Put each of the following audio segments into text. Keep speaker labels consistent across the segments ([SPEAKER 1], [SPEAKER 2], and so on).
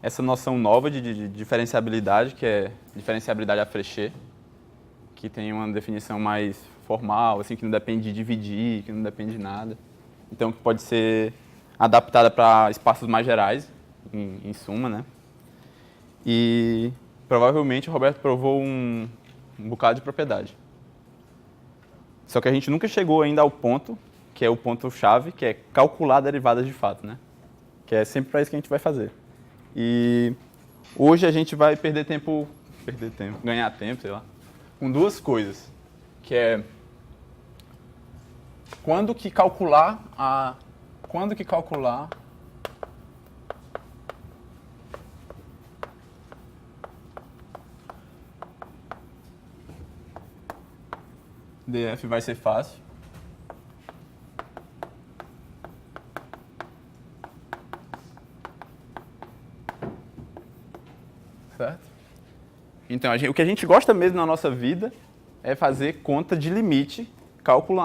[SPEAKER 1] essa noção nova de diferenciabilidade, que é diferenciabilidade à Frechet, que tem uma definição mais formal, assim, que não depende de dividir, que não depende de nada. Então, que pode ser adaptada para espaços mais gerais, em suma, né? E provavelmente o Roberto provou um bocado de propriedade. Só que a gente nunca chegou ainda ao ponto, que é o ponto-chave, que é calcular derivadas de fato, né? Que é sempre para isso que a gente vai fazer. E hoje a gente vai ganhar tempo, sei lá, com duas coisas, que é quando que calcular DF vai ser fácil. Certo? Então, o que a gente gosta mesmo na nossa vida é fazer conta de limite, cálculo,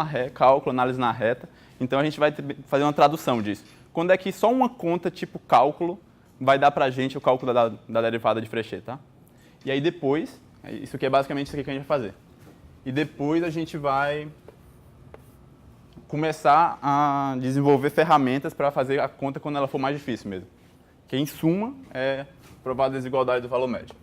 [SPEAKER 1] análise na reta. Então, a gente vai fazer uma tradução disso. Quando é que só uma conta tipo cálculo vai dar pra gente o cálculo da derivada de Frechet, tá? E aí depois, isso aqui é basicamente isso aqui que a gente vai fazer. E depois a gente vai começar a desenvolver ferramentas para fazer a conta quando ela for mais difícil mesmo. Que, em suma, é provar a desigualdade do valor médio.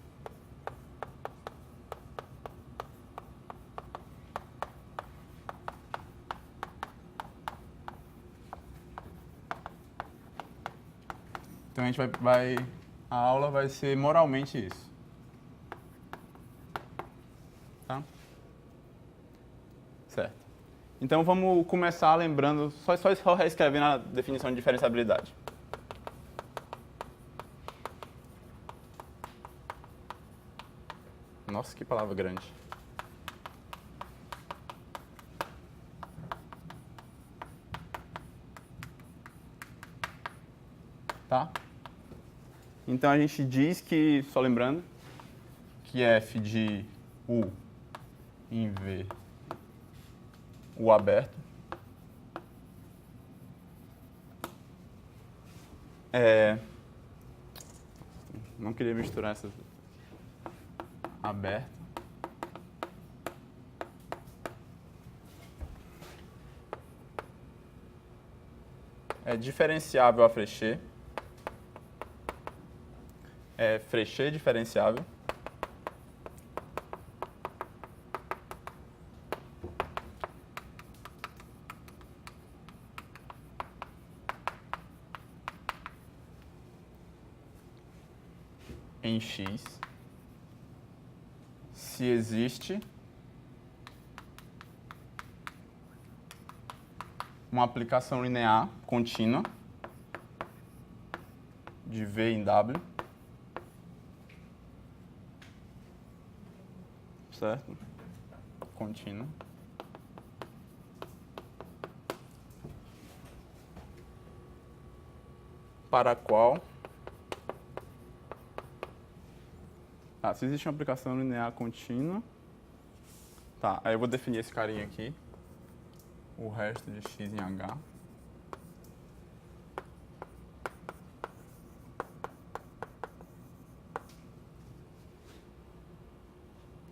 [SPEAKER 1] Então a gente a aula vai ser moralmente isso. Tá? Certo. Então vamos começar lembrando, só reescrevendo a definição de diferenciabilidade. Nossa, que palavra grande. Tá? Então a gente diz que, só lembrando, que f de U em V, U aberto, não queria misturar essas aberto. É diferenciável a Frechet. É Frechet diferenciável. Em X, se existe uma aplicação linear contínua de V em W, certo? Contínua. Para a qual se existe uma aplicação linear contínua, tá, aí eu vou definir esse carinha aqui, o resto de x em h.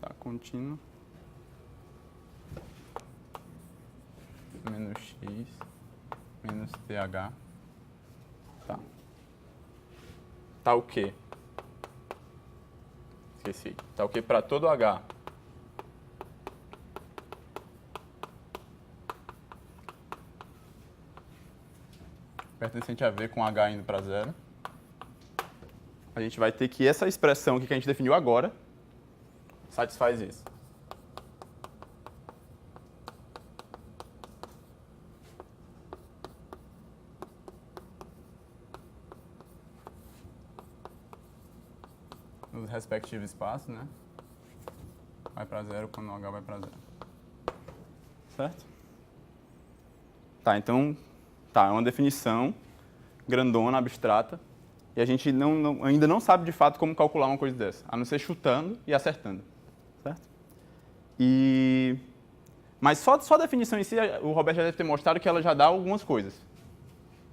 [SPEAKER 1] Tá, contínua. Menos x, menos th. Tá. Tá o quê? Esqueci. Tá o quê para todo h? Pertencente a V com h indo para zero. A gente vai ter que essa expressão aqui que a gente definiu agora satisfaz isso. Nos respectivos espaços, né? Vai para zero quando o h vai para zero. Certo? Tá, então, é uma definição grandona, abstrata, e a gente ainda não sabe de fato como calcular uma coisa dessa, a não ser chutando e acertando. Certo? Mas só a definição em si, o Roberto já deve ter mostrado que ela já dá algumas coisas.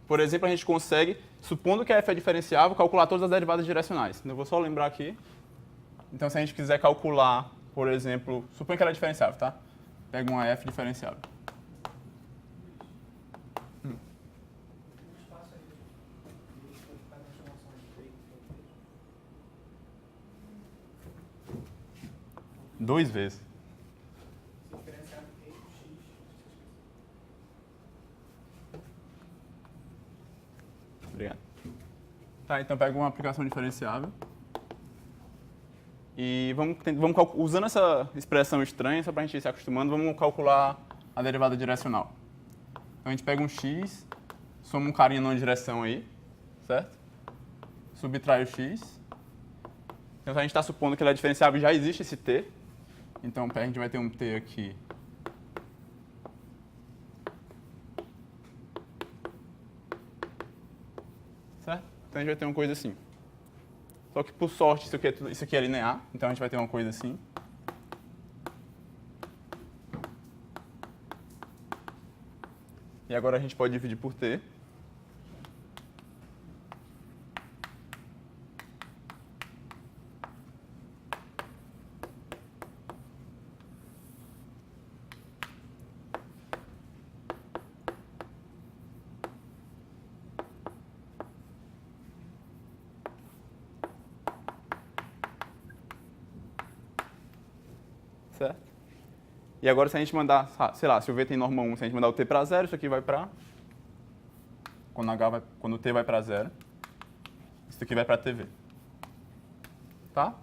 [SPEAKER 1] por exemplo, a gente consegue, supondo que a f é diferenciável, calcular todas as derivadas direcionais. Então, eu vou só lembrar aqui. Então, se a gente quiser calcular, por exemplo, suponha que ela é diferenciável, tá? Pega uma f diferenciável. Duas vezes. Obrigado. Tá, então pega uma aplicação diferenciável. E usando essa expressão estranha, só para a gente ir se acostumando, vamos calcular a derivada direcional. Então a gente pega um x, soma um carinha numa direção aí, certo? Subtrai o x. Então se a gente está supondo que ele é diferenciável, já existe esse t. Então a gente vai ter um t aqui. Certo? Então a gente vai ter uma coisa assim. Só que, por sorte, isso aqui é linear, então a gente vai ter uma coisa assim. E agora a gente pode dividir por t. Certo? E agora se a gente mandar, sei lá, se o v tem norma 1, se a gente mandar o t para 0, isso aqui vai para... Quando o t vai para 0, isso aqui vai para tv. Tá?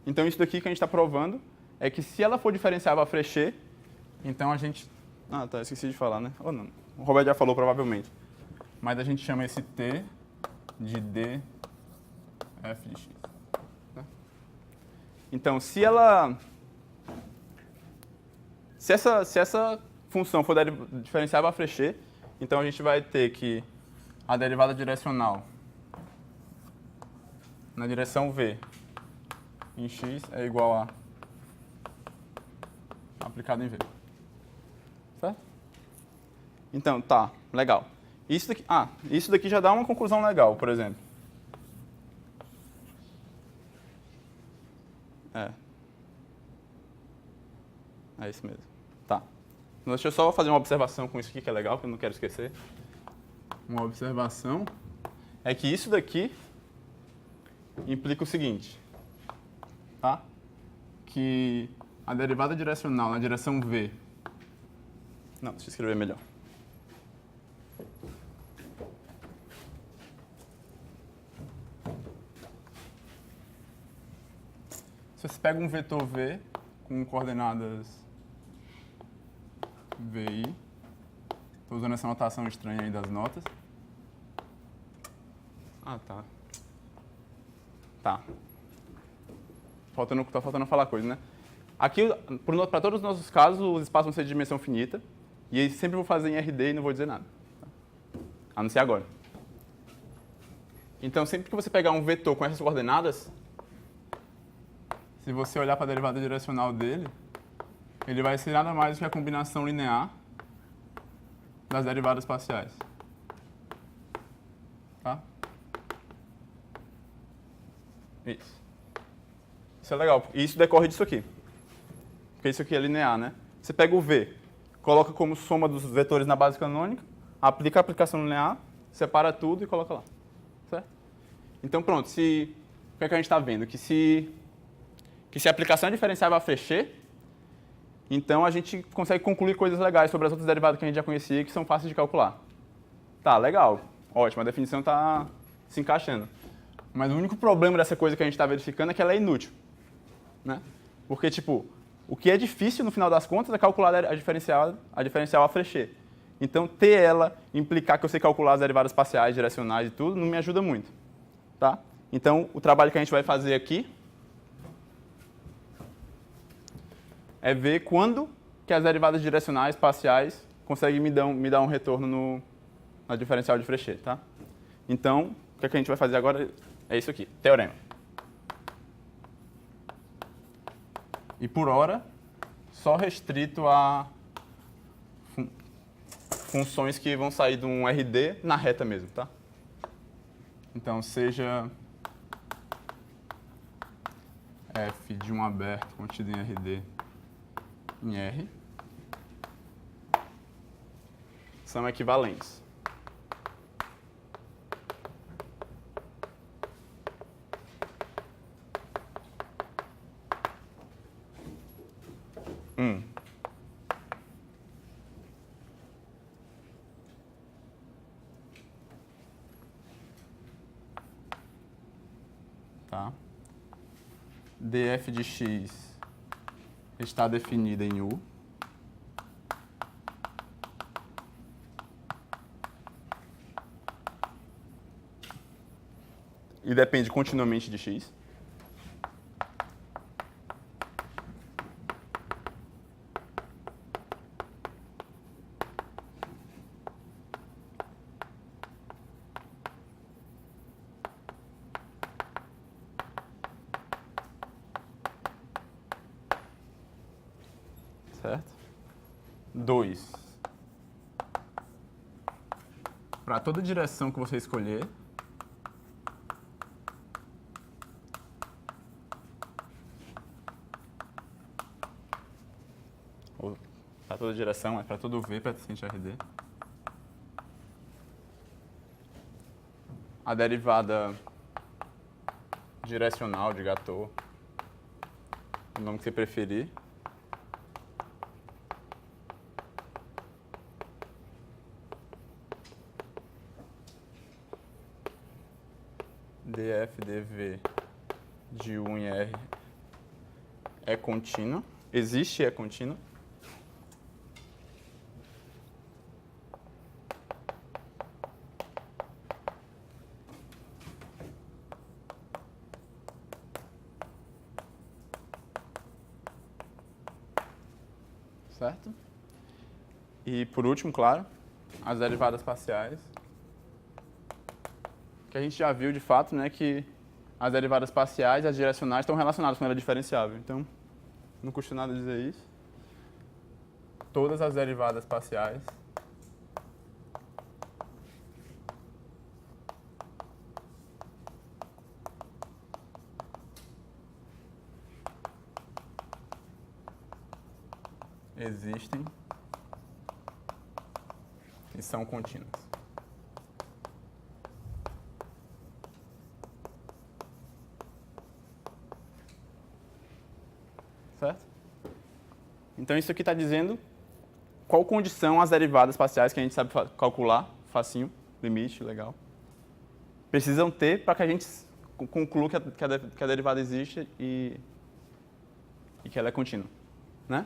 [SPEAKER 1] Então isso daqui que a gente está provando é que se ela for diferenciável a Frechet, então a gente... Ah, tá, esqueci de falar, né? Ou não. O Roberto já falou provavelmente. Mas a gente chama esse t de d f de x. Tá? Então, se essa função for diferenciável a Frechet, então a gente vai ter que a derivada direcional na direção v em x é igual a aplicado em v. Certo? Então, tá, legal. Isso daqui já dá uma conclusão legal, por exemplo. É isso mesmo. Tá. Então, deixa eu só fazer uma observação com isso aqui que é legal, que eu não quero esquecer. Uma observação é que isso daqui implica o seguinte, tá? Que a derivada direcional na direção v... Não, deixa eu escrever melhor. Se você pega um vetor v com coordenadas vi, estou usando essa notação estranha aí das notas. Ah, tá. Tá. Tá faltando falar coisa, né? Aqui, para todos os nossos casos, os espaços vão ser de dimensão finita. E aí sempre vou fazer em RD e não vou dizer nada. Tá? A não ser agora. Então, sempre que você pegar um vetor com essas coordenadas, se você olhar para a derivada direcional dele, ele vai ser nada mais do que a combinação linear das derivadas parciais. Tá? Isso. Isso é legal. E isso decorre disso aqui. Porque isso aqui é linear, né? Você pega o V, coloca como soma dos vetores na base canônica, aplica a aplicação linear, separa tudo e coloca lá. Certo? Então, pronto. O que é que a gente está vendo? Que se a aplicação é diferenciável a Frechet, então a gente consegue concluir coisas legais sobre as outras derivadas que a gente já conhecia e que são fáceis de calcular. Tá, legal. Ótimo, a definição está se encaixando. Mas o único problema dessa coisa que a gente está verificando é que ela é inútil. Né? Porque, tipo, o que é difícil, no final das contas, é calcular a diferencial a Frechet. Então, ter ela, implicar que eu sei calcular as derivadas parciais, direcionais e tudo, não me ajuda muito. Tá? Então, o trabalho que a gente vai fazer aqui é ver quando que as derivadas direcionais parciais conseguem me dar um retorno na diferencial de Frechet. Tá? Então, o que a gente vai fazer agora é isso aqui, teorema. E por hora, só restrito a funções que vão sair de um RD na reta mesmo, tá? Então, seja f de um aberto contido em RD em R são equivalentes. Tá? df de x está definida em U. E depende continuamente de x. Certo? 2. Para toda direção que você escolher, ou para toda direção, mas para todo V pertencente a RD, a derivada direcional de Gateau, o nome que você preferir, df dv de U em R é contínua, existe e é contínua. Certo? E por último, claro, as derivadas parciais, que a gente já viu de fato, né, que as derivadas parciais e as direcionais estão relacionadas com ela diferenciável. Então, não custa nada dizer isso. Todas as derivadas parciais existem e são contínuas. Certo? Então, isso aqui está dizendo qual condição as derivadas parciais, que a gente sabe calcular, facinho, limite, legal, precisam ter para que a gente conclua que a derivada existe e que ela é contínua. Né?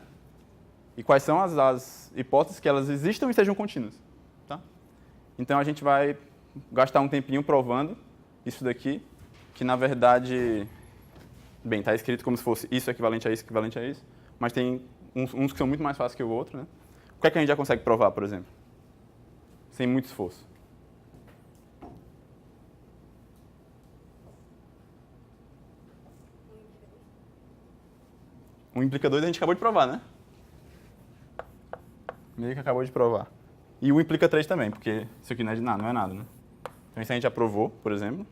[SPEAKER 1] E quais são as hipóteses que elas existam e sejam contínuas. Tá? Então, a gente vai gastar um tempinho provando isso daqui, que na verdade, bem, está escrito como se fosse isso equivalente a isso, mas tem uns que são muito mais fáceis que o outro. Né? O que é que a gente já consegue provar, por exemplo? Sem muito esforço. Um implica 2 a gente acabou de provar, né? Meio que acabou de provar. E o implica 3 também, porque isso aqui não é de nada, não é nada, né? Então isso a gente já provou, por exemplo,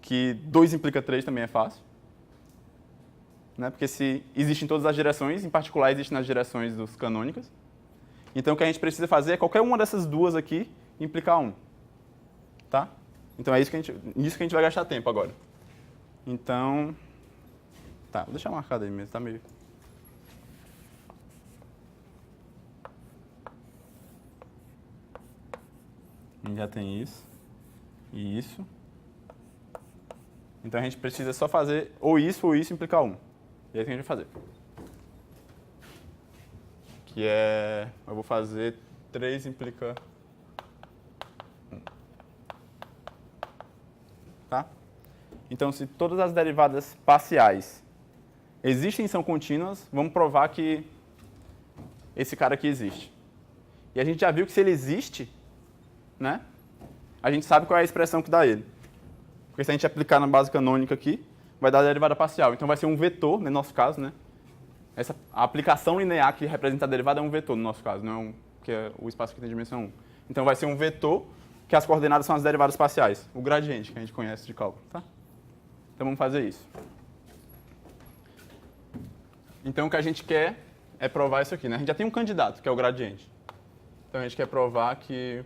[SPEAKER 1] que 2 implica 3 também é fácil. Né? Porque se existe em todas as direções, em particular existe nas direções dos canônicas. Então o que a gente precisa fazer é qualquer uma dessas duas aqui implicar 1. Tá? Então é nisso que a gente vai gastar tempo agora. Então, tá, vou deixar marcado aí mesmo, tá meio... A gente já tem isso e isso. Então a gente precisa só fazer ou isso implicar 1. E é isso que a gente vai fazer. Que é... eu vou fazer 3 implica 1. Tá? Então, se todas as derivadas parciais existem e são contínuas, vamos provar que esse cara aqui existe. E a gente já viu que se ele existe, né, a gente sabe qual é a expressão que dá ele. Porque se a gente aplicar na base canônica aqui, vai dar a derivada parcial. Então vai ser um vetor, no nosso caso, né? A aplicação linear que representa a derivada é um vetor, no nosso caso, não é porque o espaço aqui tem dimensão 1. Então vai ser um vetor, que as coordenadas são as derivadas parciais, o gradiente, que a gente conhece de cálculo. Tá? Então vamos fazer isso. Então o que a gente quer é provar isso aqui, né? A gente já tem um candidato, que é o gradiente. Então a gente quer provar que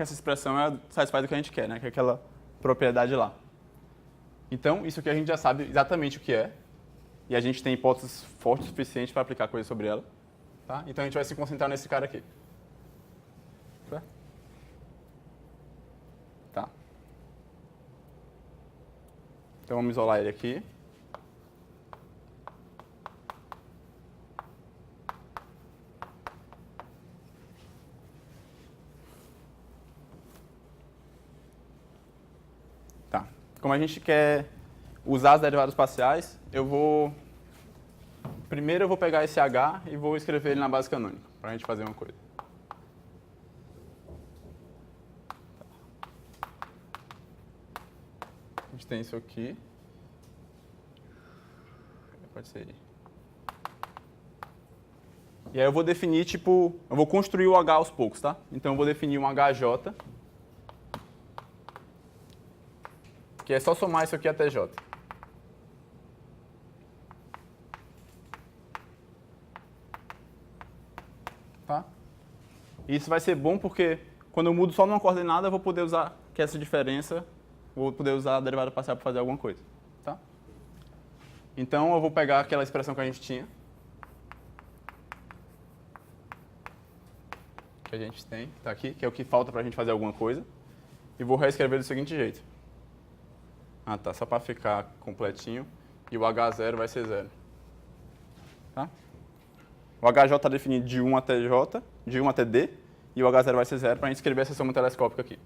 [SPEAKER 1] essa expressão satisfaz o que a gente quer, né? Que é aquela propriedade lá. Então, isso aqui a gente já sabe exatamente o que é. E a gente tem hipóteses fortes o suficiente para aplicar coisas sobre ela. Tá? Então, a gente vai se concentrar nesse cara aqui. Tá? Então, vamos isolar ele aqui. Tá. Como a gente quer usar as derivadas parciais, primeiro eu vou pegar esse H e vou escrever ele na base canônica, para a gente fazer uma coisa. A gente tem isso aqui. Pode ser aí. E aí eu vou definir, eu vou construir o H aos poucos, tá? Então eu vou definir um HJ, que é só somar isso aqui até J. Tá? E isso vai ser bom porque quando eu mudo só numa coordenada, eu vou poder usar essa diferença, vou poder usar a derivada parcial para fazer alguma coisa. Tá? Então eu vou pegar aquela expressão que a gente tinha, que a gente tem, tá aqui, que é o que falta para a gente fazer alguma coisa, e vou reescrever do seguinte jeito. Ah, tá, só para ficar completinho, e o H0 vai ser 0. Tá? O HJ está definido de 1 até J, de 1 até D, e o H0 vai ser 0 para a gente escrever essa soma telescópica aqui.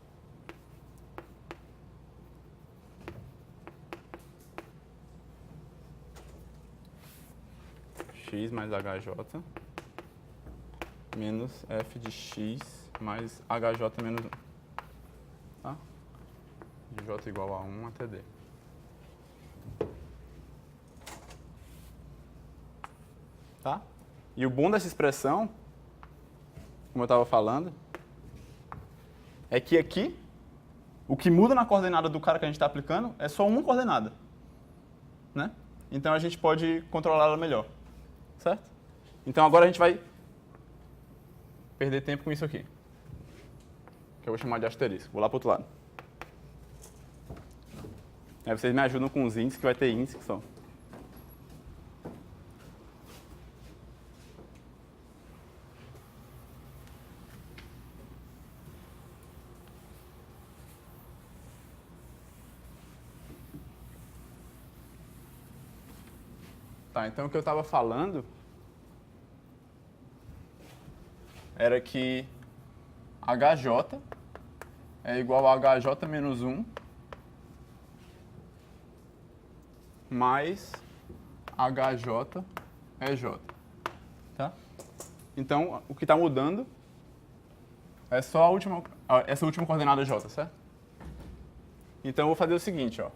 [SPEAKER 1] X mais HJ menos f de x mais HJ menos 1. Tá? De J igual a 1 até D. Tá? E o bom dessa expressão, como eu estava falando, é que aqui, o que muda na coordenada do cara que a gente está aplicando é só uma coordenada. Né? Então a gente pode controlar ela melhor. Certo? Então agora a gente vai perder tempo com isso aqui, que eu vou chamar de asterisco. Vou lá para o outro lado. Aí vocês me ajudam com os índices, que vai ter índices que são. Tá, então o que eu estava falando era que HJ é igual a HJ menos 1 mais HJ é J. Tá? Então, o que está mudando é só essa última coordenada J, certo? Então, eu vou fazer o seguinte, ó.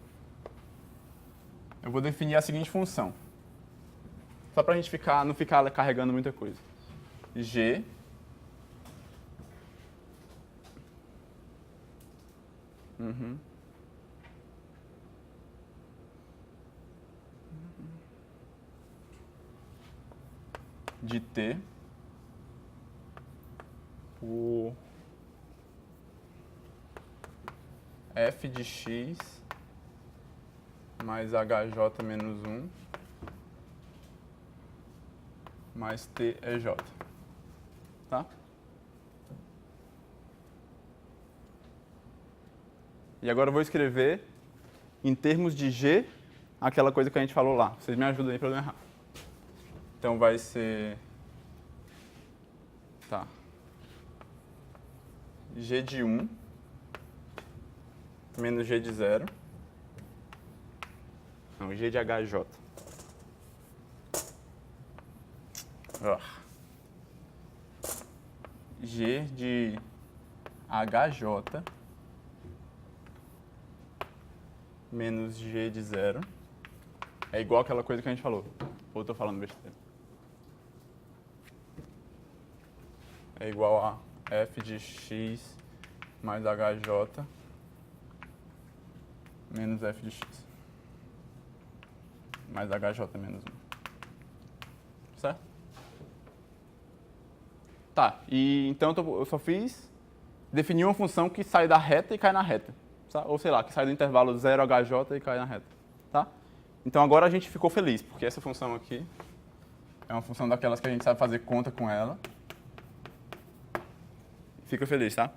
[SPEAKER 1] Eu vou definir a seguinte função. Só para a gente não ficar carregando muita coisa. G de T por f de x mais HJ menos 1 mais T é J. Tá? E agora eu vou escrever em termos de G aquela coisa que a gente falou lá. Vocês me ajudam aí para eu não errar. Então vai ser... Tá. G de 1 menos G de 0. Não, G de HJ. G de HJ menos G de 0 é igual àquela coisa que a gente falou. Ou eu tô falando besteira? É igual a f de x mais HJ menos f de x mais HJ menos 1. Certo? Tá, e então eu só fiz definir uma função que sai da reta e cai na reta. Tá? Ou sei lá, que sai do intervalo 0HJ e cai na reta. Tá? Então agora a gente ficou feliz, porque essa função aqui é uma função daquelas que a gente sabe fazer conta com ela. Fica feliz, tá?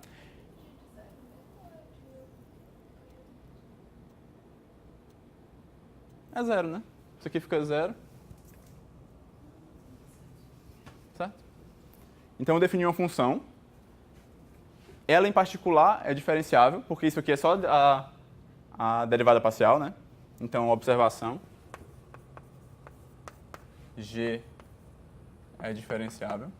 [SPEAKER 1] É 0, né? Isso aqui fica 0. Certo? Então eu defini uma função. Ela em particular é diferenciável, porque isso aqui é só a derivada parcial, né? Então, observação. G é diferenciável.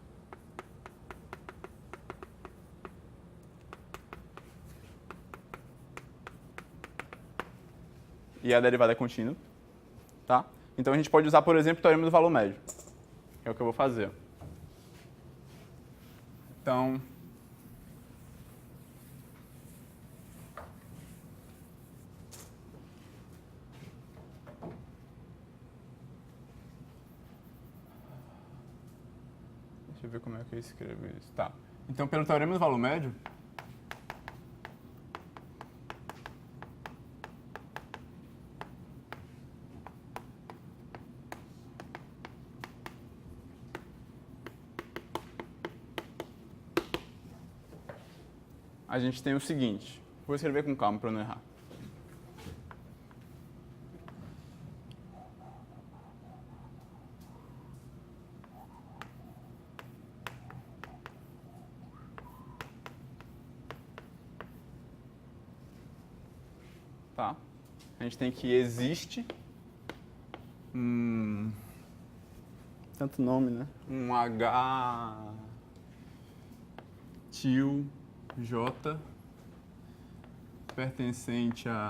[SPEAKER 1] E a derivada é contínua. Tá? Então a gente pode usar, por exemplo, o teorema do valor médio. Que é o que eu vou fazer. Então, deixa eu ver como é que eu escrevo isso. Tá. Então, pelo teorema do valor médio, a gente tem o seguinte. Vou escrever com calma para não errar. Tá? A gente tem que existe tanto nome, né? Um H tio J pertencente a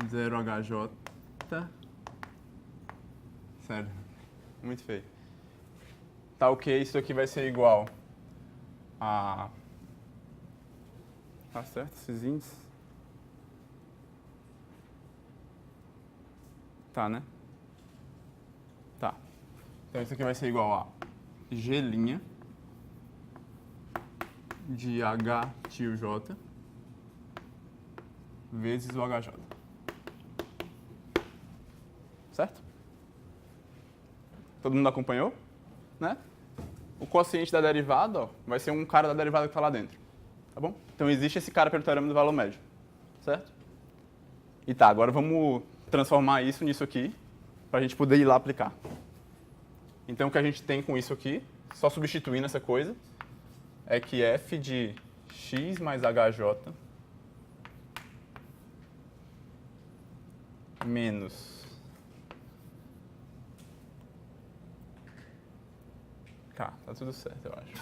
[SPEAKER 1] 0HJ. Sério, muito feio. Tá ok, isso aqui vai ser igual a... Tá certo esses índices? Tá, né? Tá. Então isso aqui vai ser igual a G' de H tio J vezes o HJ. Certo? Todo mundo acompanhou? Né? O quociente da derivada, ó, vai ser um cara da derivada que está lá dentro. Tá bom? Então existe esse cara pelo teorema do valor médio. Certo? E tá, agora vamos transformar isso nisso aqui para a gente poder ir lá aplicar. Então o que a gente tem com isso aqui, só substituindo essa coisa, é que f de x mais HJ menos tá tudo certo, eu acho.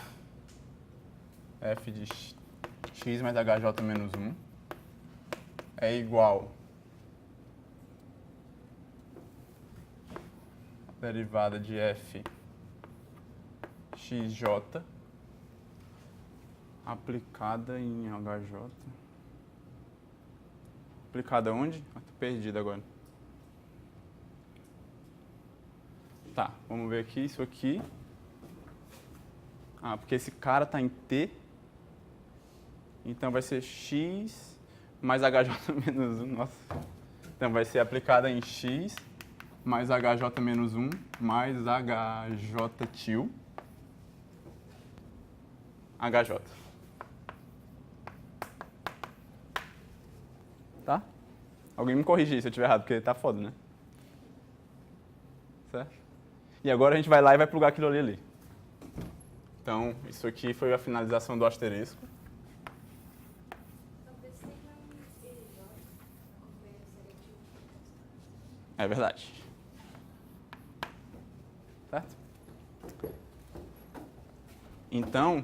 [SPEAKER 1] F de x mais HJ menos 1 é igual a derivada de f xj aplicada em HJ. Aplicada onde? Tô perdido agora. Tá, vamos ver aqui, isso aqui. Ah, porque esse cara está em T, então vai ser x mais HJ menos 1, nossa. Então vai ser aplicada em x mais HJ menos 1 mais HJ tio HJ. Tá? Alguém me corrigir se eu estiver errado, porque tá foda, né? Certo? E agora a gente vai lá e vai plugar aquilo ali. Então, isso aqui foi a finalização do asterisco. É verdade. Certo? Então,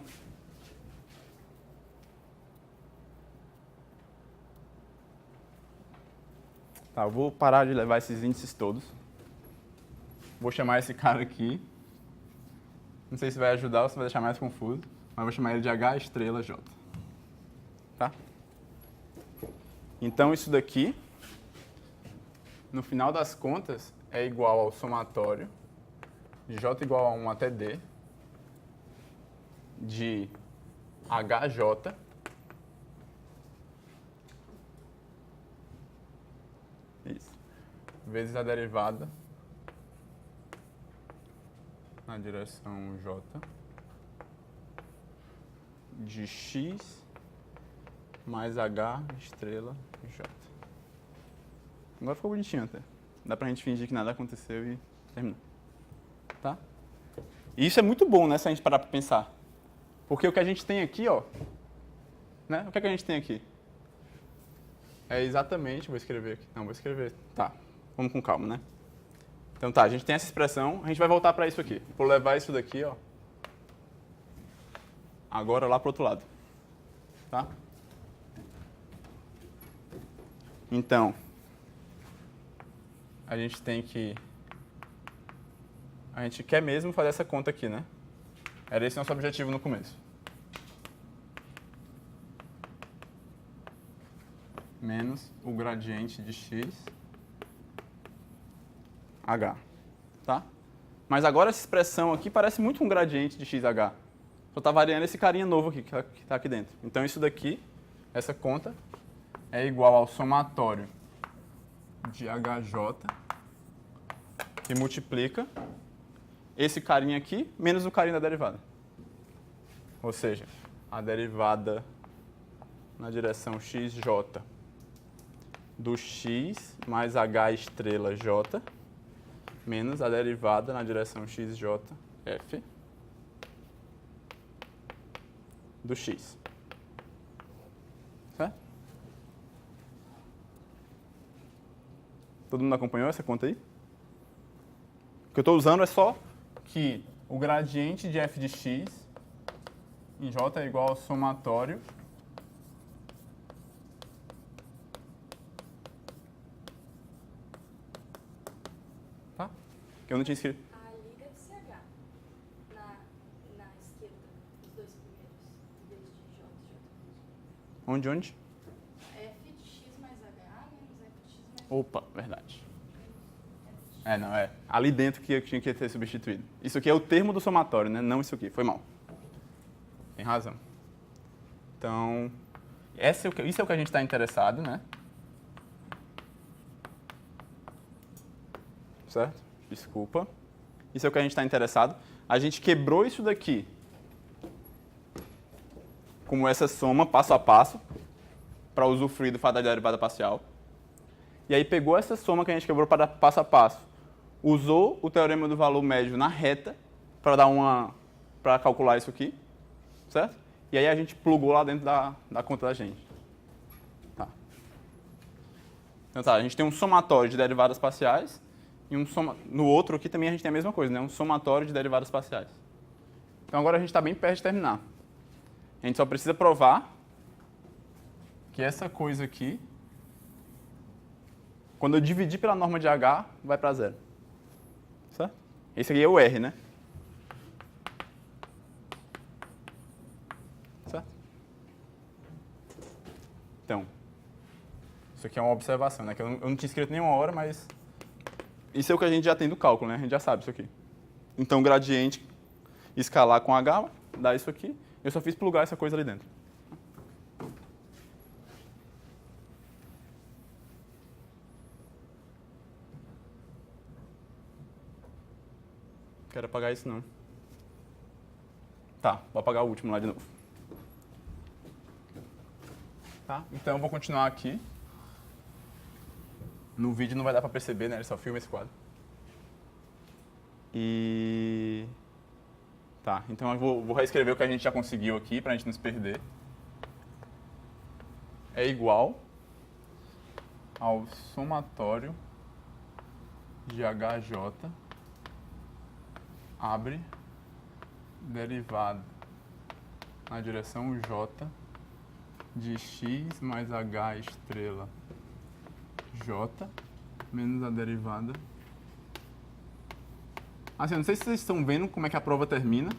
[SPEAKER 1] Tá, eu vou parar de levar esses índices todos. Vou chamar esse cara aqui. Não sei se vai ajudar ou se vai deixar mais confuso, mas vou chamar ele de H estrela J. Tá? Então isso daqui, no final das contas, é igual ao somatório de J igual a 1 até D de HJ isso, vezes a derivada na direção J de X mais H estrela J. Agora ficou bonitinho até. Dá pra gente fingir que nada aconteceu e terminar. Tá? E isso é muito bom, né, se a gente parar pra pensar. Porque o que a gente tem aqui, ó, né? O que é que a gente tem aqui? É exatamente, vou escrever aqui. Não, vou escrever. Tá, vamos com calma, né? Então tá, a gente tem essa expressão, a gente vai voltar para isso aqui. Vou levar isso daqui, ó, agora lá pro outro lado. Tá? Então, a gente tem que... A gente quer mesmo fazer essa conta aqui, né? Era esse nosso objetivo no começo. Menos o gradiente de x, h. Tá? Mas agora essa expressão aqui parece muito um gradiente de xh. Só está variando esse carinha novo aqui, que está aqui dentro. Então isso daqui, essa conta, é igual ao somatório de hj, que multiplica esse carinha aqui menos o carinha da derivada. Ou seja, a derivada na direção xj do x mais h estrela j menos a derivada na direção xj f do x. Certo? Todo mundo acompanhou essa conta aí? O que eu estou usando é só que o gradiente de f de x em j é igual ao somatório tá? Que eu não tinha escrito.
[SPEAKER 2] Ali deve ser H. Na esquerda, os dois primeiros, em vez de J, J.
[SPEAKER 1] Onde?
[SPEAKER 2] F de x mais H menos F de x mais...
[SPEAKER 1] Opa, verdade. Não, é. Ali dentro que eu tinha que ter substituído. Isso aqui é o termo do somatório, né? Não isso aqui. Foi mal. Tem razão. Então, isso é o que a gente está interessado, né? Certo? Desculpa. Isso é o que a gente está interessado. A gente quebrou isso daqui como essa soma passo a passo para usufruir do fato da derivada parcial. E aí pegou essa soma que a gente quebrou para passo a passo, usou o teorema do valor médio na reta para calcular isso aqui, certo? E aí a gente plugou lá dentro da conta da gente. Tá. Então tá, a gente tem um somatório de derivadas parciais e no outro aqui também a gente tem a mesma coisa, né? Um somatório de derivadas parciais. Então agora a gente está bem perto de terminar. A gente só precisa provar que essa coisa aqui, quando eu dividir pela norma de H, vai para zero. Certo? Esse aqui é o R, né? Certo? Então, isso aqui é uma observação, né? Que eu não tinha escrito nenhuma hora, mas isso é o que a gente já tem do cálculo, né? A gente já sabe isso aqui. Então, gradiente escalar com H dá isso aqui. Eu só fiz plugar essa coisa ali dentro. Quero apagar isso não. Tá, vou apagar o último lá de novo. Tá? Então eu vou continuar aqui. No vídeo não vai dar pra perceber, né? Ele só filma esse quadro. Tá, então eu vou reescrever o que a gente já conseguiu aqui pra gente não se perder. É igual ao somatório de HJ abre derivada na direção J de x mais h estrela J menos a derivada. Assim, eu não sei se vocês estão vendo como é que a prova termina,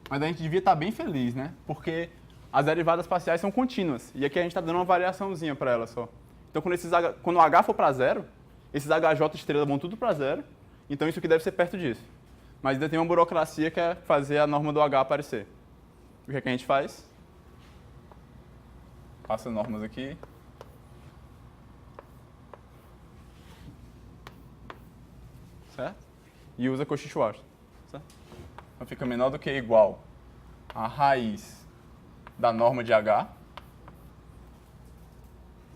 [SPEAKER 1] mas a gente devia estar bem feliz, né? Porque as derivadas parciais são contínuas. E aqui a gente está dando uma variaçãozinha para elas só. Então, quando o H for para zero, esses HJ estrela vão tudo para zero. Então, isso aqui deve ser perto disso. Mas ainda tem uma burocracia que é fazer a norma do H aparecer. O que é que a gente faz? Passa normas aqui. Certo? E usa Cauchy-Schwarz. Certo? Então fica menor do que ou igual a raiz da norma de H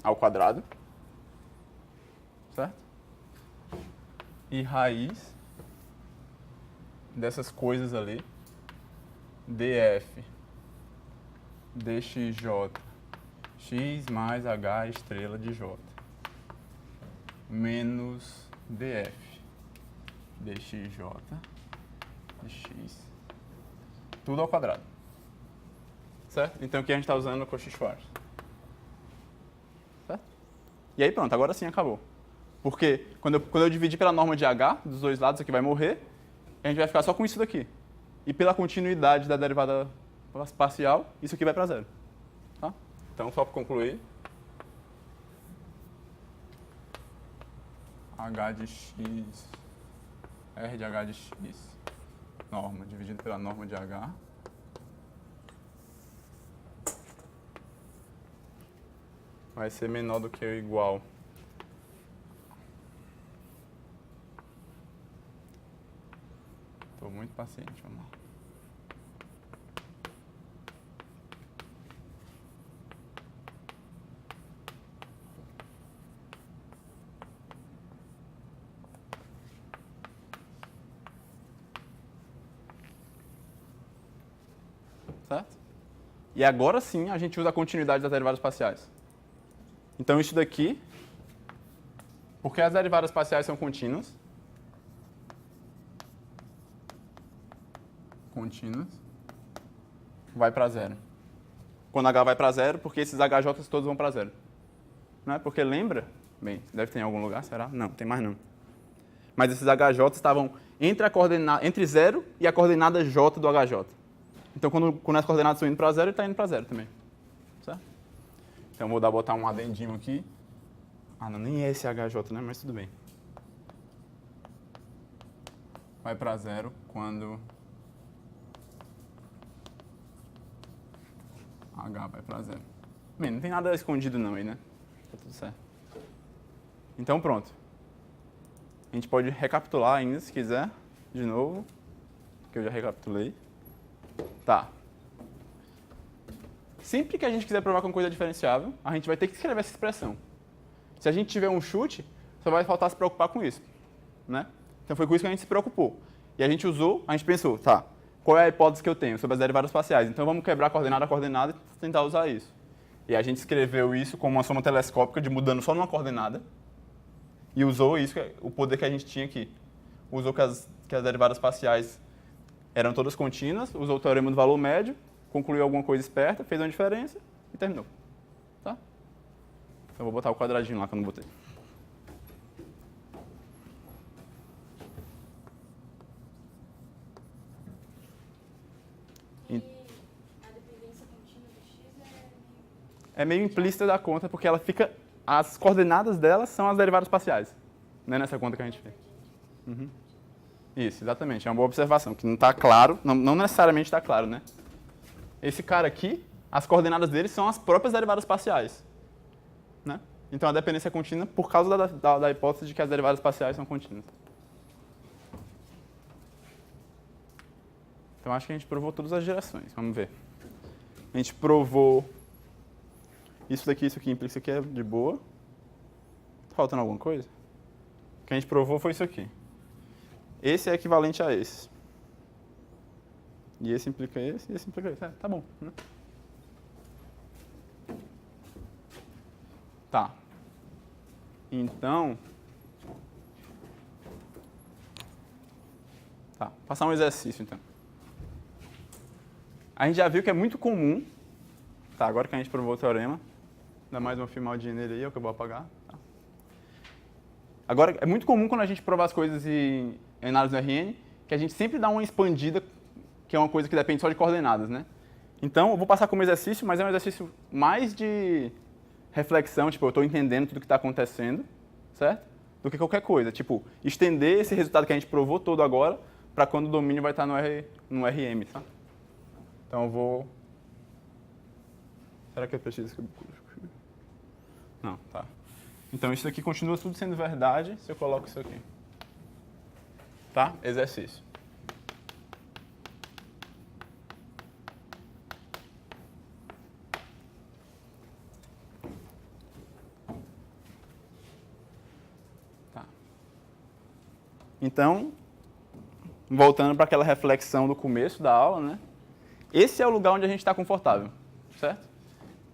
[SPEAKER 1] ao quadrado. Certo? E raiz dessas coisas ali, df dxj x mais h estrela de j menos df dxj de x, tudo ao quadrado. Certo? Então aqui a gente está usando o Cauchy-Schwarz. Certo? E aí pronto, agora sim acabou. Porque quando eu dividir pela norma de h, dos dois lados, aqui vai morrer, a gente vai ficar só com isso daqui. E pela continuidade da derivada parcial, isso aqui vai para zero. Tá? Então, só para concluir, h de x, r de h de x, norma dividido pela norma de h, vai ser menor do que ou igual . Estou muito paciente, vamos lá. Certo? E agora sim a gente usa a continuidade das derivadas parciais. Então isso daqui, porque as derivadas parciais são contínuas, vai para zero. Quando H vai para zero, porque esses HJs todos vão para zero. Não é? Porque lembra? Bem, deve ter em algum lugar, será? Não, tem mais não. Mas esses HJs estavam entre 0 e a coordenada J do HJ. Então, quando as coordenadas estão indo para zero, ele está indo para zero também. Certo? Então, vou botar um adendinho aqui. Ah, não, nem é esse HJ, né? Mas tudo bem. Vai para zero quando H vai para zero. Bem, não tem nada escondido não aí, né? Tá tudo certo. Então, pronto. A gente pode recapitular ainda, se quiser, de novo, que eu já recapitulei. Tá. Sempre que a gente quiser provar que uma coisa é diferenciável, a gente vai ter que escrever essa expressão. Se a gente tiver um chute, só vai faltar se preocupar com isso. Né? Então, foi com isso que a gente se preocupou. E a gente pensou, tá, qual é a hipótese que eu tenho sobre as derivadas parciais? Então, vamos quebrar coordenada a coordenada e tentar usar isso. E a gente escreveu isso como uma soma telescópica de mudando só numa coordenada e usou isso, o poder que a gente tinha aqui. Usou que as derivadas parciais eram todas contínuas, usou o teorema do valor médio, concluiu alguma coisa esperta, fez uma diferença e terminou. Tá? Então, eu vou botar o quadradinho lá que eu não botei.
[SPEAKER 2] E a dependência contínua do x
[SPEAKER 1] é meio implícita da conta, porque ela fica... As coordenadas delas são as derivadas parciais. Não é nessa conta que a gente fez. Uhum. Isso, exatamente. É uma boa observação, que não está claro, não necessariamente está claro, né? Esse cara aqui, as coordenadas dele são as próprias derivadas parciais. Né? Então, a dependência é contínua por causa da hipótese de que as derivadas parciais são contínuas. Então, acho que a gente provou todas as direções. Vamos ver. A gente provou isso daqui, isso aqui, isso aqui é de boa. Tá faltando alguma coisa? O que a gente provou foi isso aqui. Esse é equivalente a esse. E esse implica esse, e esse implica esse. Tá bom. Né? Tá. Então... Tá, passar um exercício, então. A gente já viu que é muito comum... Tá, agora que a gente provou o teorema, dá mais uma filmadinha nele aí, é o que eu vou apagar. Tá. Agora, é muito comum quando a gente provar as coisas em análise do RN, que a gente sempre dá uma expandida, que é uma coisa que depende só de coordenadas, né? Então, eu vou passar como exercício, mas é um exercício mais de reflexão, tipo, eu estou entendendo tudo que está acontecendo, certo? Do que qualquer coisa. Tipo, estender esse resultado que a gente provou todo agora para quando o domínio vai estar no RM, tá? Então, eu vou... Será que eu preciso... Não, tá. Então, isso aqui continua tudo sendo verdade se eu coloco isso aqui. Tá? Exercício. Tá. Então, voltando para aquela reflexão do começo da aula, né? Esse é o lugar onde a gente está confortável, certo?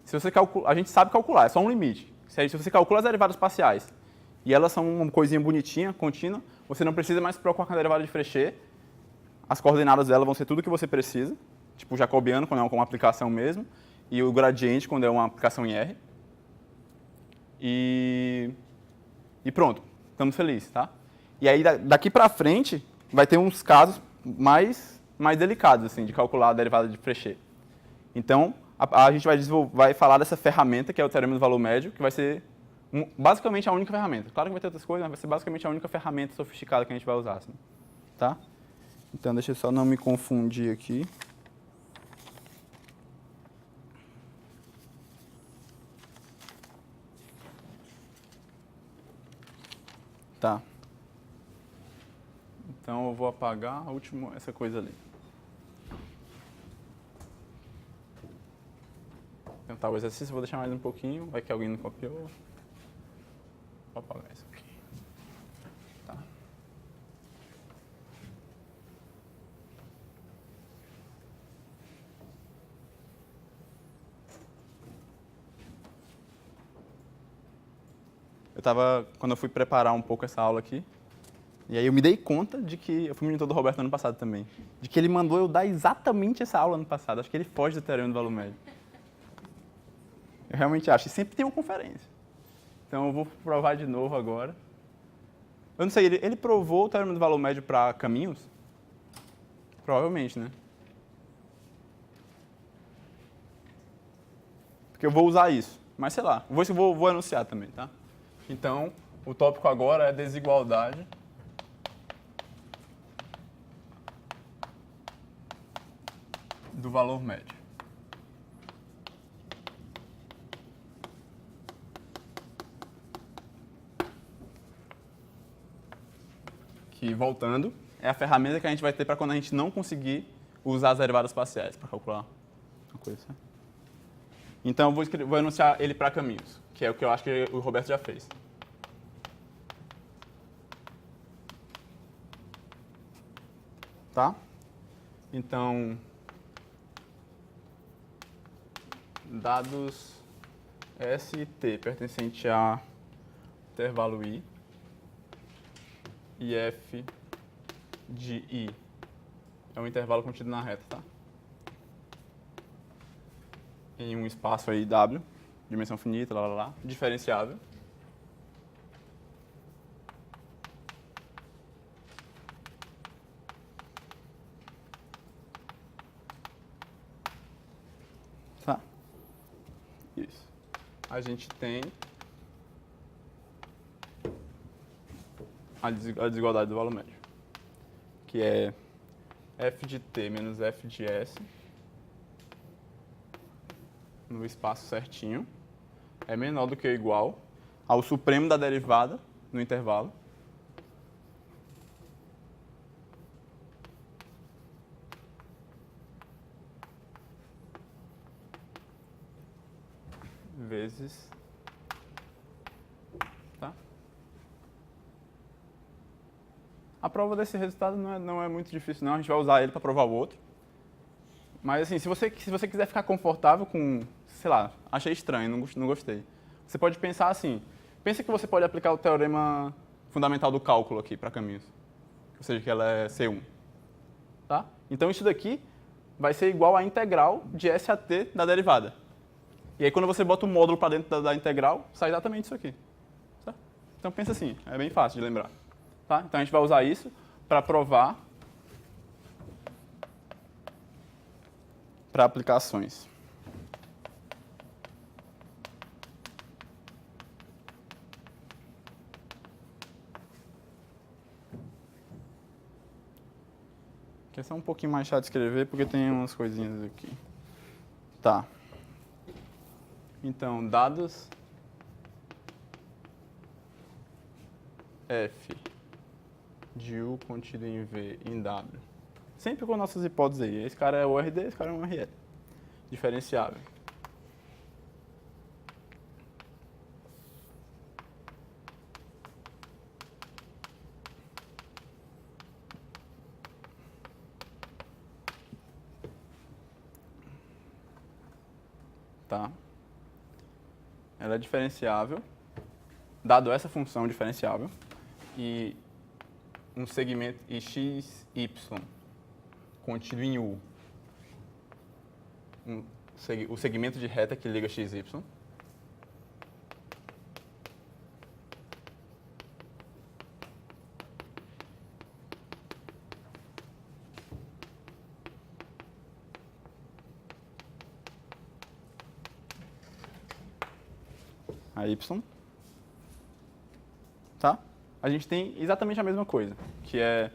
[SPEAKER 1] Se você a gente sabe calcular, é só um limite. Se você calcula as derivadas parciais e elas são uma coisinha bonitinha, contínua, você não precisa mais se preocupar com a derivada de Frechet. As coordenadas dela vão ser tudo que você precisa, tipo o jacobiano, quando é uma aplicação mesmo, e o gradiente, quando é uma aplicação em R. E pronto, estamos felizes, tá? E aí, daqui para frente, vai ter uns casos mais delicados, assim, de calcular a derivada de Frechet. Então, a gente vai falar dessa ferramenta, que é o teorema do valor médio, que vai ser basicamente a única ferramenta. Claro que vai ter outras coisas, mas vai ser basicamente a única ferramenta sofisticada que a gente vai usar, assim, tá? Então, deixa eu só não me confundir aqui. Tá. Então, eu vou apagar essa coisa ali. Tentar o exercício, vou deixar mais um pouquinho, vai que alguém não copiou. Vou apagar isso aqui. Tá. Quando eu fui preparar um pouco essa aula aqui, e aí eu me dei conta de que, eu fui monitor do Roberto ano passado também, de que ele mandou eu dar exatamente essa aula ano passado. Acho que ele foge do teorema do valor médio. Eu realmente acho. E sempre tem uma conferência. Então eu vou provar de novo agora. Eu não sei, ele provou o teorema do valor médio para caminhos? Provavelmente, né? Porque eu vou usar isso. Mas sei lá, vou anunciar também, tá? Então, o tópico agora é desigualdade do valor médio. Que, voltando, é a ferramenta que a gente vai ter para quando a gente não conseguir usar as derivadas parciais para calcular uma coisa. Então, eu vou anunciar ele para caminhos, que é o que eu acho que o Roberto já fez. Tá? Então, dados S e T pertencente a intervalo I e F de I é um intervalo contido na reta, tá? Em um espaço aí W, dimensão finita, diferenciável. Tá? Isso. A gente tem a desigualdade do valor médio, que é f de t menos f de s no espaço certinho é menor do que ou igual ao supremo da derivada no intervalo vezes, tá? A prova desse resultado não é muito difícil, não. A gente vai usar ele para provar o outro. Mas, assim, se você quiser ficar confortável com, sei lá, achei estranho, não gostei. Você pode pensar assim, pensa que você pode aplicar o teorema fundamental do cálculo aqui para caminhos. Ou seja, que ela é C1. Tá? Então, isso daqui vai ser igual à integral de S a T da derivada. E aí, quando você bota o módulo para dentro da integral, sai exatamente isso aqui. Tá? Então pensa assim, é bem fácil de lembrar. Tá? Então a gente vai usar isso para provar para aplicações. Aqui é só um pouquinho mais chato de escrever porque tem umas coisinhas aqui. Tá. Então, dados F de U contido em V em W. Sempre com nossas hipóteses aí. Esse cara é o RD, esse cara é um RL. Diferenciável. Tá? Ela é diferenciável, dado essa função diferenciável, e um segmento xy contido em U. O segmento de reta que liga xy. A y, tá? A gente tem exatamente a mesma coisa, que é,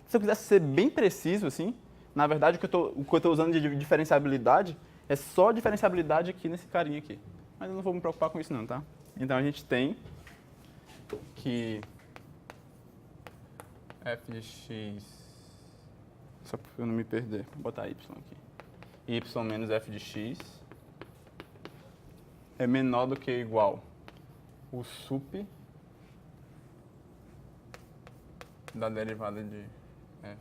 [SPEAKER 1] se eu quisesse ser bem preciso, assim, na verdade o que eu estou usando de diferenciabilidade é só diferenciabilidade aqui nesse carinha aqui. Mas eu não vou me preocupar com isso não, tá? Então a gente tem que f de x, só para eu não me perder, vou botar y aqui, y menos f de x é menor do que ou igual o sup da derivada de f.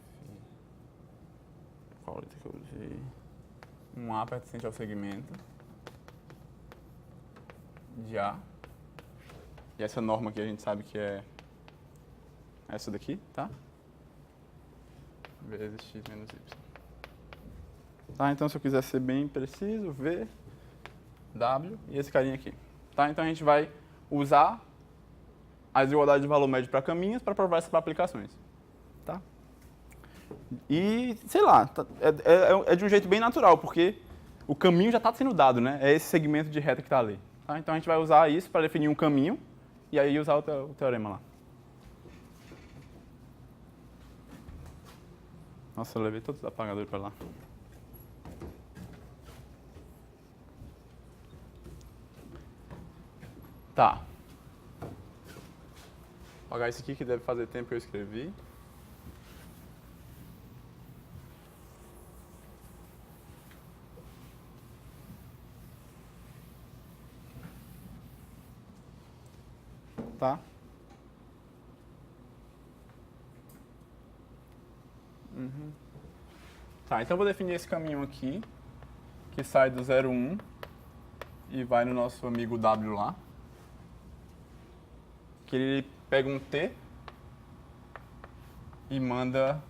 [SPEAKER 1] Qual letra que eu usei? Um A pertencente ao segmento de A. E essa norma aqui a gente sabe que é essa daqui, tá? Vezes x menos y. Tá, então se eu quiser ser bem preciso, V, W e esse carinha aqui. Tá? Então a gente vai usar a desigualdade de valor médio para caminhos para provar isso para aplicações. Tá? E, sei lá, é de um jeito bem natural, porque o caminho já está sendo dado, né? É esse segmento de reta que está ali. Tá? Então a gente vai usar isso para definir um caminho e aí usar o teorema lá. Nossa, eu levei todos os apagadores para lá. Tá. Vou apagar isso aqui que deve fazer tempo que eu escrevi. Tá? Tá, então eu vou definir esse caminho aqui, que sai do 0,1 e vai no nosso amigo W lá. Que ele pega um T e manda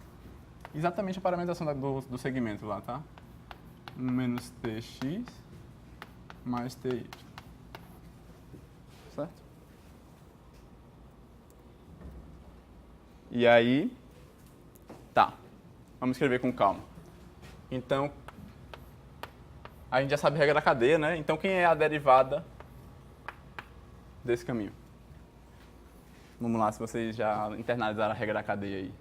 [SPEAKER 1] exatamente a paramentação do segmento lá, tá? 1 menos tx mais ty. Certo? E aí, tá. Vamos escrever com calma. Então, a gente já sabe a regra da cadeia, né? Então, quem é a derivada desse caminho? Vamos lá, se vocês já internalizaram a regra da cadeia aí.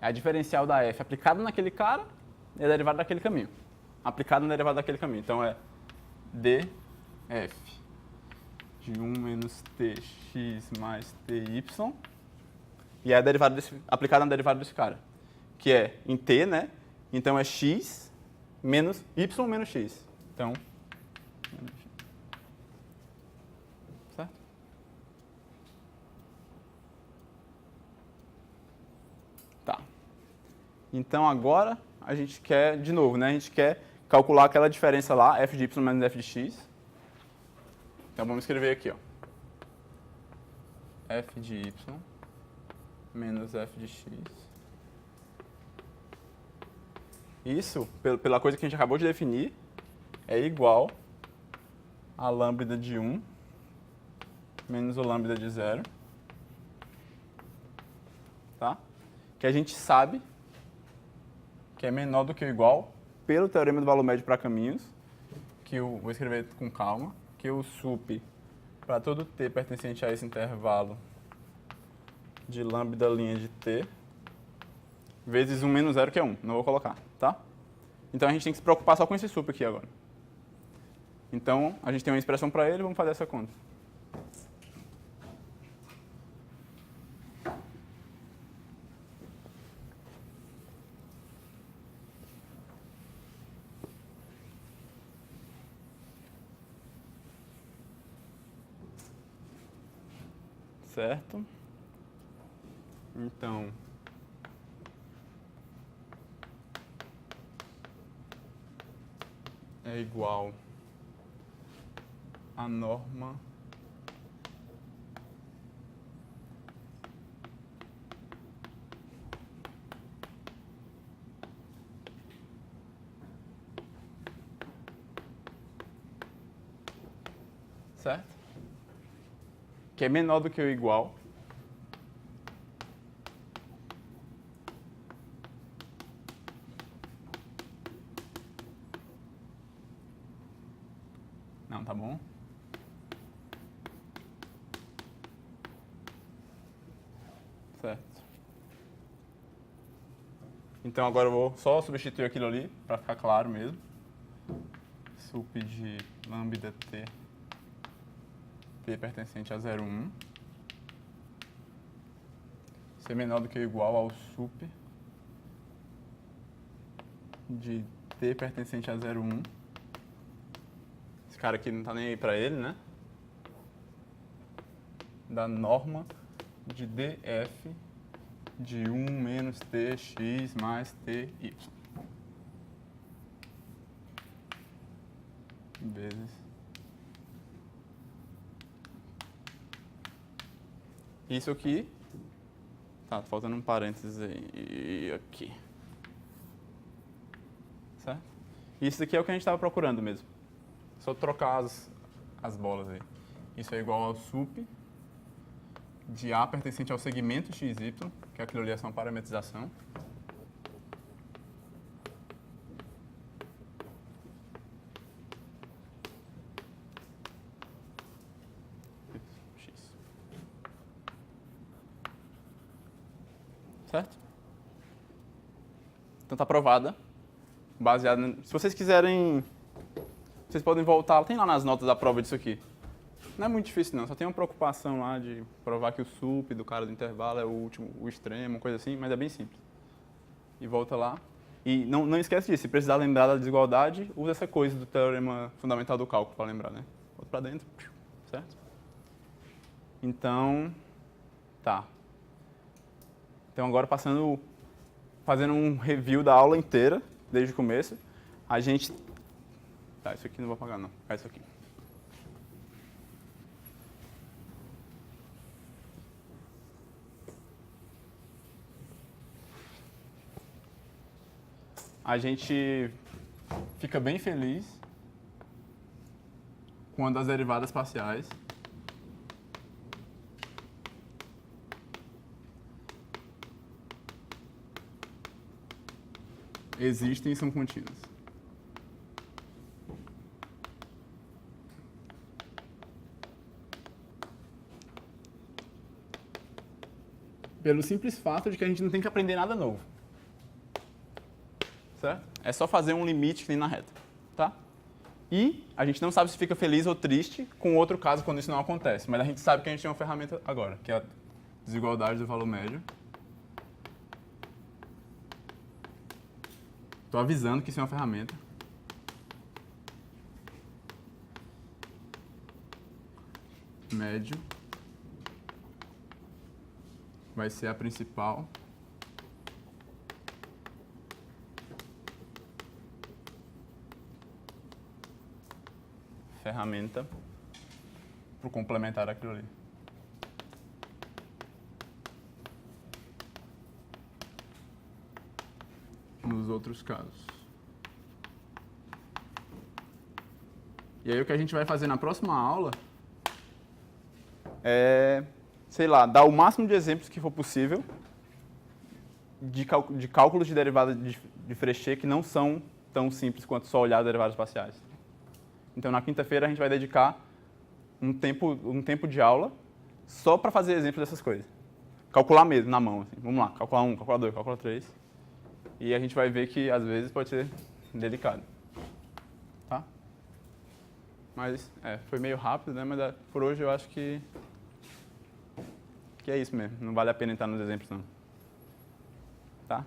[SPEAKER 1] É a diferencial da f aplicada naquele cara e a derivada daquele caminho. Aplicada na derivada daquele caminho. Então, é df de 1 menos tx mais ty. E é a derivada aplicada na derivada desse cara. Que é em t, né? Então, é x menos y menos x. Então, certo? Tá. Então, agora, a gente quer, de novo, né? A gente quer calcular aquela diferença lá, f de y menos f de x. Então, vamos escrever aqui, ó. F de y menos f de x. Isso, pela coisa que a gente acabou de definir, é igual a lambda de 1 menos o lambda de 0, tá? Que a gente sabe que é menor do que ou igual, pelo teorema do valor médio para caminhos, que vou escrever com calma, que o sup para todo t pertencente a esse intervalo de lambda linha de t, vezes 1 menos 0, que é 1. Não vou colocar, tá? Então a gente tem que se preocupar só com esse sup aqui agora. Então a gente tem uma expressão para ele, vamos fazer essa conta. Certo? Então, é igual a norma certo? Que é menor do que ou igual não, tá bom? Certo. Então agora eu vou só substituir aquilo ali, para ficar claro mesmo. Sup de lambda t, t pertencente a 0,1, ser menor do que ou igual ao sup de t pertencente a 0,1. Esse cara aqui não tá nem aí para ele, né? Da norma de df de 1 menos tx mais ty. Vezes. Isso aqui. Tá faltando um parênteses aí. Aqui. Certo? Isso aqui é o que a gente estava procurando mesmo. Só trocar as bolas aí. Isso é igual ao sup de A pertencente ao segmento XY, que aquilo ali é só uma parametrização. X. Certo? Então está aprovada. Baseada. Se vocês quiserem, vocês podem voltar. Tem lá nas notas da prova disso aqui. Não é muito difícil não, só tem uma preocupação lá de provar que o sup do cara do intervalo é o último, o extremo, coisa assim, mas é bem simples. E volta lá. E não esquece disso, se precisar lembrar da desigualdade, usa essa coisa do teorema fundamental do cálculo para lembrar, né? Volta para dentro, certo? Então, tá. Então agora fazendo um review da aula inteira, desde o começo, a gente... Tá, isso aqui não vou apagar não, é isso aqui. A gente fica bem feliz quando as derivadas parciais existem e são contínuas. Pelo simples fato de que a gente não tem que aprender nada novo. Certo? É só fazer um limite que nem na reta, tá? E a gente não sabe se fica feliz ou triste com outro caso quando isso não acontece, mas a gente sabe que a gente tem uma ferramenta agora, que é a desigualdade do valor médio. Estou avisando que isso é uma ferramenta. Médio vai ser a principal. Ferramenta para complementar aquilo ali. Nos outros casos. E E aí o que a gente vai fazer na próxima aula é, sei lá, dar o máximo de exemplos que for possível de cálculos de derivada de Frechet que não são tão simples quanto só olhar derivadas parciais. Então, na quinta-feira, a gente vai dedicar um tempo de aula só para fazer exemplos dessas coisas. Calcular mesmo, na mão. Assim. Vamos lá, calcular 1, calcular 2, calcular 3. E a gente vai ver que, às vezes, pode ser delicado. Tá? Mas, foi meio rápido, né? Mas por hoje eu acho que é isso mesmo. Não vale a pena entrar nos exemplos, não. Tá?